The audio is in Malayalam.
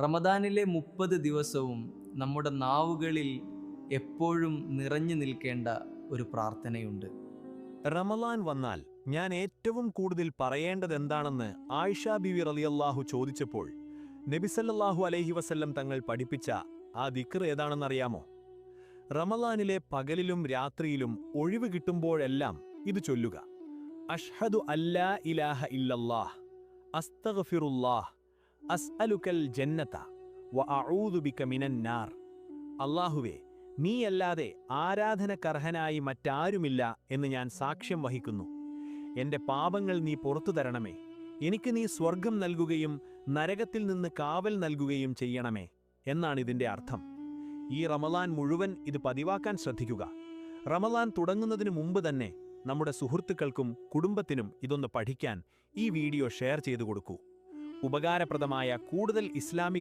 റമദാനിലെ 30 ദിവസവും നമ്മുടെ നാവുകളിൽ എപ്പോഴും നിറഞ്ഞു നിൽക്കേണ്ട ഒരു പ്രാർത്ഥനയുണ്ട്. റമളാൻ വന്നാൽ ഞാൻ ഏറ്റവും കൂടുതൽ പറയേണ്ടതെന്താണെന്ന് ആയിഷ ബിവി റളിയല്ലാഹു ചോദിച്ചപ്പോൾ നബിസല്ലല്ലാഹു അലൈഹി വസല്ലം തങ്ങൾ പഠിപ്പിച്ച ആ ദിക്ർ ഏതാണെന്നറിയാമോ? റമളാനിലെ പകലിലും രാത്രിയിലും ഒഴിവ് കിട്ടുമ്പോഴെല്ലാം ഇത് ചൊല്ലുക: അഷ്ഹദു അല്ലാ ഇലാഹ ഇല്ലല്ലാഹ്, അസ്തഗ്ഫിറുല്ലാഹ്, അസ്അലുക്കൽ ജന്നത വ അഊദു ബിക മിനൻ നാർ. അല്ലാഹുവേ, നീയല്ലാതെ ആരാധനക്കർഹനായി മറ്റാരുമില്ല എന്ന് ഞാൻ സാക്ഷ്യം വഹിക്കുന്നു. എന്റെ പാപങ്ങൾ നീ പുറത്തു തരണമേ. എനിക്ക് നീ സ്വർഗം നൽകുകയും നരകത്തിൽ നിന്ന് കാവൽ നൽകുകയും ചെയ്യണമേ എന്നാണിതിന്റെ അർത്ഥം. ഈ റമളാൻ മുഴുവൻ ഇത് പതിവാക്കാൻ ശ്രദ്ധിക്കുക. റമളാൻ തുടങ്ങുന്നതിന് മുമ്പ് തന്നെ നമ്മുടെ സുഹൃത്തുക്കൾക്കും കുടുംബത്തിനും ഇതൊന്ന് പഠിക്കാൻ ഈ വീഡിയോ ഷെയർ ചെയ്തു കൊടുക്കൂ. ഉപകാരപ്രദമായ കൂടുതൽ ഇസ്ലാമിക്